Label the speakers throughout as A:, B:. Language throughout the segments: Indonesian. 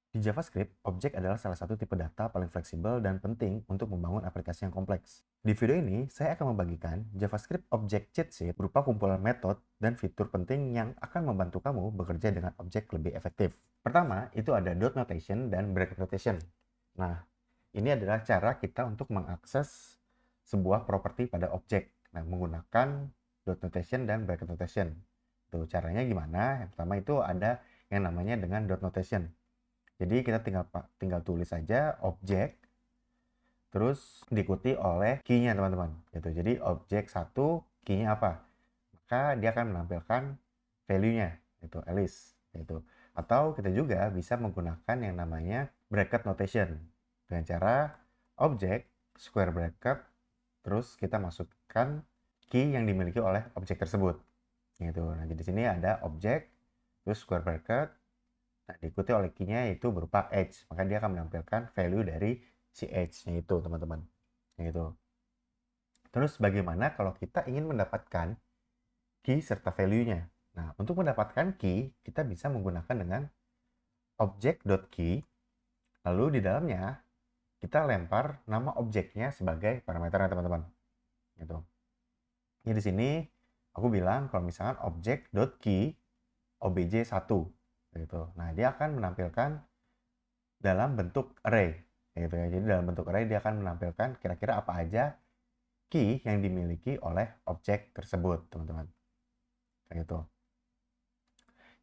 A: Di JavaScript, objek adalah salah satu tipe data paling fleksibel dan penting untuk membangun aplikasi yang kompleks. Di video ini, saya akan membagikan JavaScript Object Cheat Sheet berupa kumpulan metode dan fitur penting yang akan membantu kamu bekerja dengan objek lebih efektif. Pertama, itu ada dot notation dan break notation. Nah, ini adalah cara kita untuk mengakses sebuah properti pada objek. Nah, menggunakan dot notation dan break notation. Tuh, caranya gimana? Yang pertama itu ada yang namanya dengan dot notation. Jadi kita tinggal tulis saja objek, terus diikuti oleh key-nya teman-teman. Gitu. Jadi objek 1 key-nya apa? Maka dia akan menampilkan value-nya, itu Alice. Gitu. Atau kita juga bisa menggunakan yang namanya bracket notation. Dengan cara objek, square bracket, terus kita masukkan key yang dimiliki oleh objek tersebut. Gitu. Nah, di sini ada objek, terus square bracket, nah, diikuti oleh key-nya itu berupa edge, maka dia akan menampilkan value dari si edge-nya itu, teman-teman. Gitu. Terus bagaimana kalau kita ingin mendapatkan key serta value-nya? Nah, untuk mendapatkan key, kita bisa menggunakan dengan object.key, lalu di dalamnya kita lempar nama objeknya sebagai parameternya, teman-teman. Gitu. Jadi di sini aku bilang kalau misalkan object.key obj1 gitu. Nah, dia akan menampilkan dalam bentuk array gitu ya. Jadi dalam bentuk array dia akan menampilkan kira-kira apa aja key yang dimiliki oleh objek tersebut, teman-teman. Kayak gitu.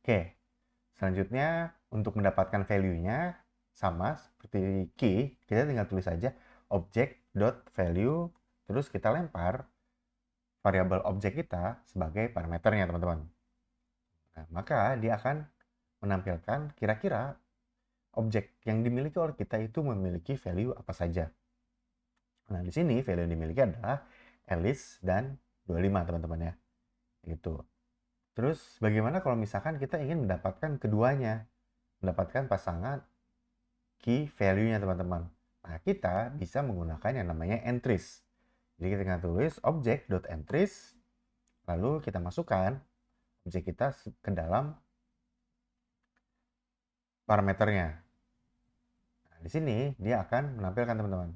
A: Oke. Selanjutnya untuk mendapatkan value-nya sama seperti key, kita tinggal tulis saja object.value terus kita lempar variabel objek kita sebagai parameternya, teman-teman. Nah, maka dia akan menampilkan kira-kira objek yang dimiliki oleh kita itu memiliki value apa saja. Nah, di sini value yang dimiliki adalah Alice dan 25, teman-teman ya. Gitu. Terus bagaimana kalau misalkan kita ingin mendapatkan keduanya? Mendapatkan pasangan key value-nya, teman-teman. Nah, kita bisa menggunakan yang namanya entries. Jadi kita tinggal tulis object.entries, lalu kita masukkan objek kita ke dalam parameternya. Nah, di sini dia akan menampilkan, teman-teman,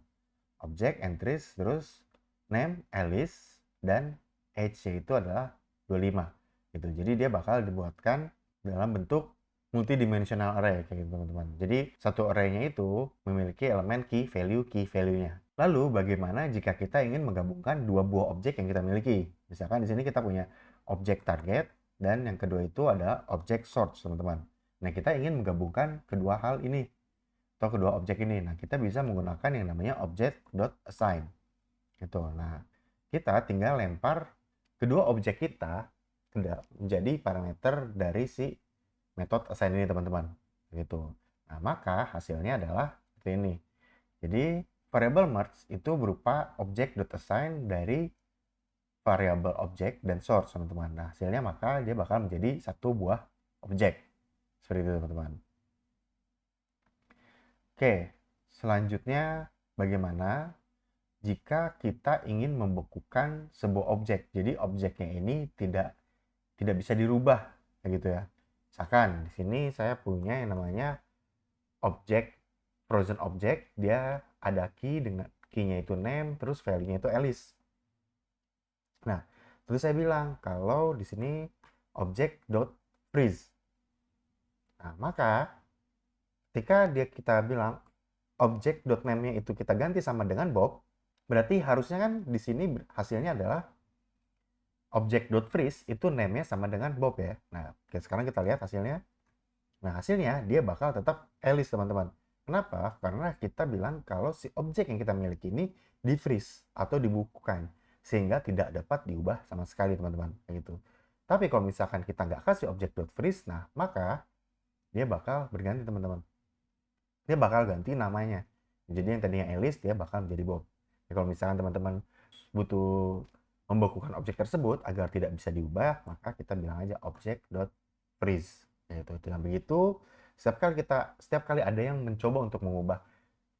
A: object entries terus name Alice dan age-nya itu adalah 25 gitu. Jadi dia bakal dibuatkan dalam bentuk multidimensional array kayak gitu, teman-teman. Jadi satu array-nya itu memiliki elemen key value-nya. Lalu bagaimana jika kita ingin menggabungkan dua buah objek yang kita miliki? Misalkan di sini kita punya objek target dan yang kedua itu ada objek source, teman-teman. Nah, kita ingin menggabungkan kedua hal ini atau kedua objek ini. Nah, kita bisa menggunakan yang namanya object.assign. Gitu. Nah, kita tinggal lempar kedua objek kita menjadi parameter dari si metode assign ini, teman-teman. Gitu. Nah, maka hasilnya adalah seperti ini. Jadi, variable merge itu berupa object.assign dari variable objek dan source, teman-teman. Nah, hasilnya maka dia bakal menjadi satu buah objek. Seperti itu, teman-teman. Oke, selanjutnya bagaimana jika kita ingin membekukan sebuah objek? Jadi objeknya ini tidak bisa dirubah, kayak gitu ya. Misalkan di sini saya punya yang namanya objek frozen object, dia ada key dengan key-nya itu name, terus value-nya itu Alice. Nah, terus saya bilang kalau di sini object.freeze. Nah, maka ketika kita bilang object.name-nya itu kita ganti sama dengan Bob, berarti harusnya kan di sini hasilnya adalah object.freeze itu name-nya sama dengan Bob ya. Nah, sekarang kita lihat hasilnya. Nah, hasilnya dia bakal tetap Alice, teman-teman. Kenapa? Karena kita bilang kalau si objek yang kita miliki ini di-freeze atau dibukukan sehingga tidak dapat diubah sama sekali, teman-teman. Kayak gitu. Tapi kalau misalkan kita nggak kasih object.freeze, nah maka dia bakal berganti, teman-teman. Dia bakal ganti namanya. Jadi yang tadinya Alice dia bakal menjadi Bob. Ya, kalau misalkan teman-teman butuh membekukan objek tersebut agar tidak bisa diubah, maka kita bilang aja object.freeze. Yaitu dengan begitu, setiap kali ada yang mencoba untuk mengubah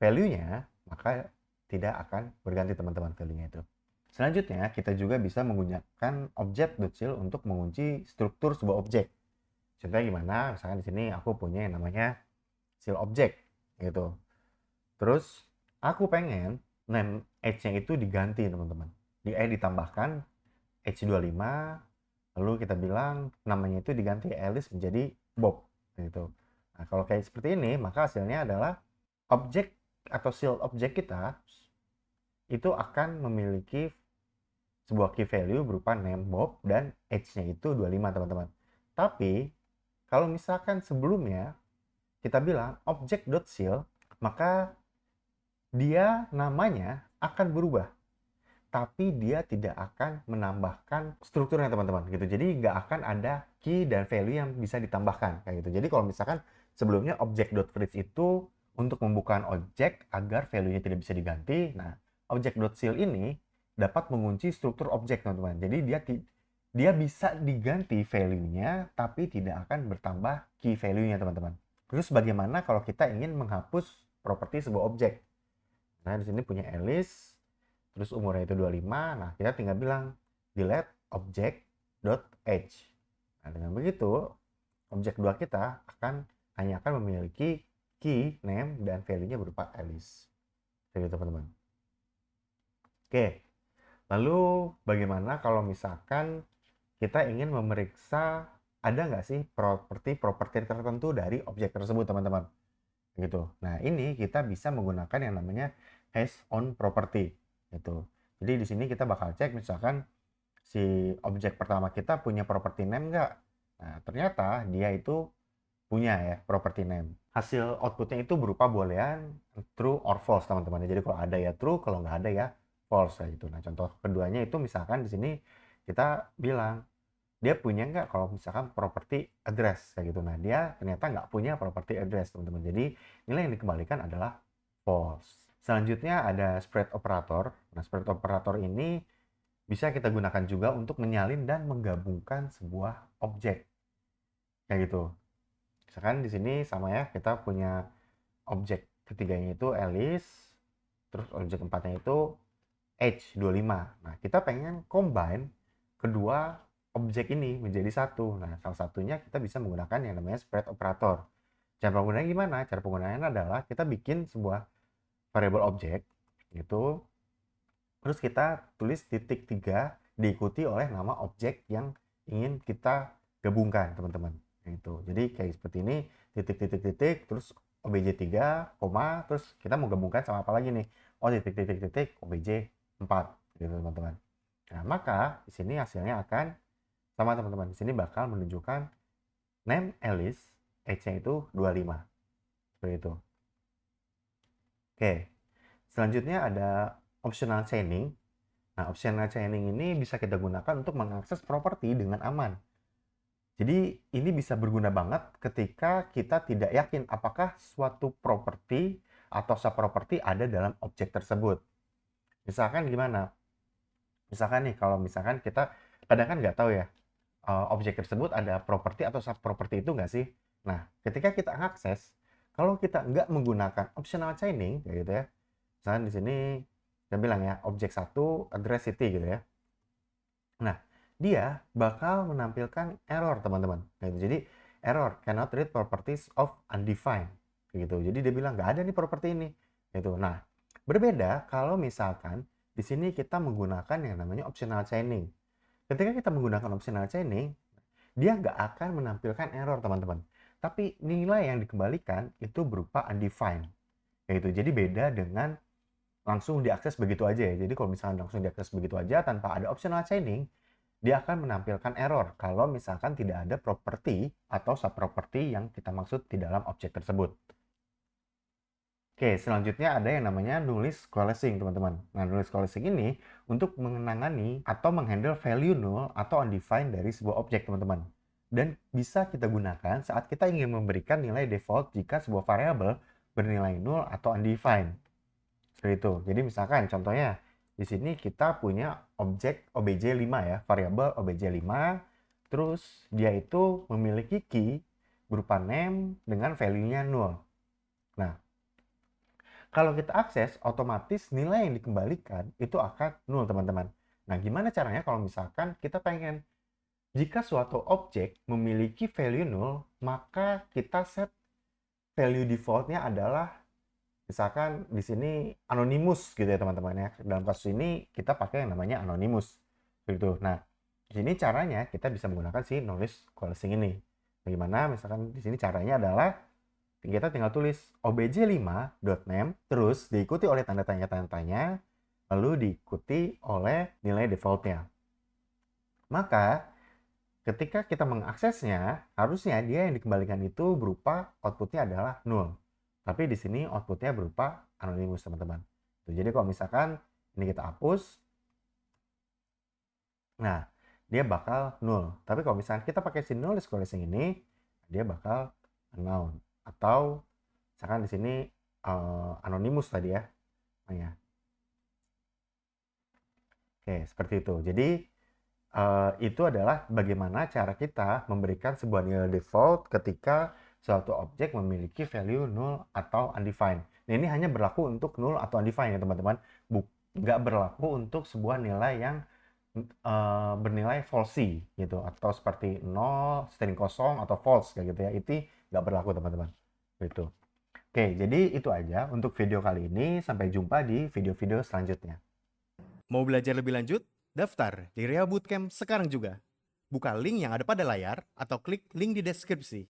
A: value-nya, maka tidak akan berganti, teman-teman, value-nya itu. Selanjutnya, kita juga bisa menggunakan object.child untuk mengunci struktur sebuah objek. Contohnya gimana? Misalkan di sini aku punya yang namanya seal object gitu. Terus aku pengen name age-nya itu diganti teman-teman. Ditambahkan H25, lalu kita bilang namanya itu diganti Alice menjadi Bob gitu. Nah, kalau kayak seperti ini, maka hasilnya adalah objek atau shield objek kita itu akan memiliki sebuah key value berupa name Bob dan age-nya itu 25 teman-teman. Tapi kalau misalkan sebelumnya kita bilang object.shield, maka dia namanya akan berubah, tapi dia tidak akan menambahkan strukturnya teman-teman gitu. Jadi nggak akan ada key dan value yang bisa ditambahkan kayak gitu. Jadi kalau misalkan sebelumnya object.reach itu untuk membuka objek agar value-nya tidak bisa diganti, nah object.seal ini dapat mengunci struktur objek teman-teman. Jadi dia bisa diganti value-nya tapi tidak akan bertambah key value-nya teman-teman. Terus bagaimana kalau kita ingin menghapus properti sebuah objek? Nah, di sini punya Alice, terus umurnya itu 25. Nah, kita tinggal bilang delete object.age. Nah, dengan begitu, objek 2 kita hanya akan memiliki key, name, dan value-nya berupa Alice. Jadi, teman-teman. Oke, lalu bagaimana kalau misalkan kita ingin memeriksa ada nggak sih properti tertentu dari objek tersebut, teman-teman? Gitu. Nah, ini kita bisa menggunakan yang namanya hash on property gitu. Jadi di sini kita bakal cek misalkan si objek pertama kita punya property name nggak? Nah, ternyata dia itu punya ya property name. Hasil outputnya itu berupa boolean true or false teman-teman. Jadi kalau ada ya true, kalau nggak ada ya false kayak gitu. Nah, contoh keduanya itu misalkan di sini kita bilang dia punya nggak kalau misalkan property address kayak gitu. Nah, dia ternyata nggak punya property address teman-teman. Jadi nilai yang dikembalikan adalah false. Selanjutnya ada spread operator. Nah, spread operator ini bisa kita gunakan juga untuk menyalin dan menggabungkan sebuah objek kayak gitu. Misalkan di sini sama ya, kita punya objek ketiganya itu Alice, terus objek keempatnya itu H25. Nah, kita pengen combine kedua objek ini menjadi satu. Nah, salah satunya kita bisa menggunakan yang namanya spread operator. Cara penggunaannya gimana? Cara penggunaannya adalah kita bikin sebuah variable objek gitu. Terus kita tulis titik 3 diikuti oleh nama objek yang ingin kita gabungkan, teman-teman. Gitu. Jadi kayak seperti ini, titik terus obj 3, koma, terus kita mau gabungkan sama apa lagi nih? Oh, titik obj 4 gitu, teman-teman. Nah, maka di sini hasilnya akan sama, teman-teman. Di sini bakal menunjukkan name Alice, age-nya itu 25. Seperti itu. Oke. Selanjutnya ada optional chaining. Nah, optional chaining ini bisa kita gunakan untuk mengakses properti dengan aman. Jadi, ini bisa berguna banget ketika kita tidak yakin apakah suatu properti atau subproperty ada dalam objek tersebut. Misalkan gimana? Misalkan nih, kalau misalkan kita kadang kan nggak tahu ya, objek tersebut ada properti atau subproperty itu nggak sih? Nah, ketika kita akses, kalau kita nggak menggunakan optional chaining, kayak gitu ya, misalkan di sini saya bilang ya, objek 1 address city gitu ya. Nah, dia bakal menampilkan error teman-teman. Gitu. Jadi error cannot read properties of undefined. Gitu. Jadi dia bilang nggak ada nih properti ini. Gitu. Nah, berbeda kalau misalkan di sini kita menggunakan yang namanya optional chaining. Ketika kita menggunakan optional chaining, dia nggak akan menampilkan error teman-teman. Tapi nilai yang dikembalikan itu berupa undefined. Gitu. Jadi beda dengan langsung diakses begitu aja ya. Jadi kalau misalkan langsung diakses begitu aja tanpa ada optional chaining, dia akan menampilkan error kalau misalkan tidak ada properti atau subproperty yang kita maksud di dalam objek tersebut. Oke, selanjutnya ada yang namanya null list coalescing, teman-teman. Nah, null list coalescing ini untuk menangani atau menghandle value null atau undefined dari sebuah objek, teman-teman. Dan bisa kita gunakan saat kita ingin memberikan nilai default jika sebuah variabel bernilai null atau undefined. Seperti itu. Jadi misalkan contohnya di sini kita punya objek obj5 ya, variabel obj5, terus dia itu memiliki key berupa name dengan value-nya 0. Nah, kalau kita akses, otomatis nilai yang dikembalikan itu akan 0, teman-teman. Nah, gimana caranya kalau misalkan kita pengen jika suatu objek memiliki value 0, maka kita set value defaultnya adalah misalkan di sini anonymous gitu ya teman-teman ya. Dalam kasus ini kita pakai yang namanya anonymous gitu. Nah, di sini caranya kita bisa menggunakan si knowledge coalescing ini. Bagaimana? Misalkan di sini caranya adalah kita tinggal tulis obj5.name terus diikuti oleh tanda tanya, lalu diikuti oleh nilai defaultnya. Maka ketika kita mengaksesnya, harusnya dia yang dikembalikan itu berupa outputnya adalah null. Tapi di sini outputnya berupa anonymous, teman-teman. Jadi kalau misalkan ini kita hapus, nah dia bakal null. Tapi kalau misalkan kita pakai si knowledge coalescing ini, dia bakal unknown. Atau misalkan di sini anonymous tadi ya. Ya. Oke, seperti itu. Jadi itu adalah bagaimana cara kita memberikan sebuah nilai default ketika suatu objek memiliki value null atau undefined. Nah, ini hanya berlaku untuk null atau undefined ya teman-teman. Nggak berlaku untuk sebuah nilai yang bernilai falsy gitu, atau seperti 0, string kosong, atau false kayak gitu ya. Itu nggak berlaku teman-teman. Gitu. Oke, jadi itu aja untuk video kali ini. Sampai jumpa di video-video selanjutnya.
B: Mau belajar lebih lanjut? Daftar di Rea Bootcamp sekarang juga. Buka link yang ada pada layar atau klik link di deskripsi.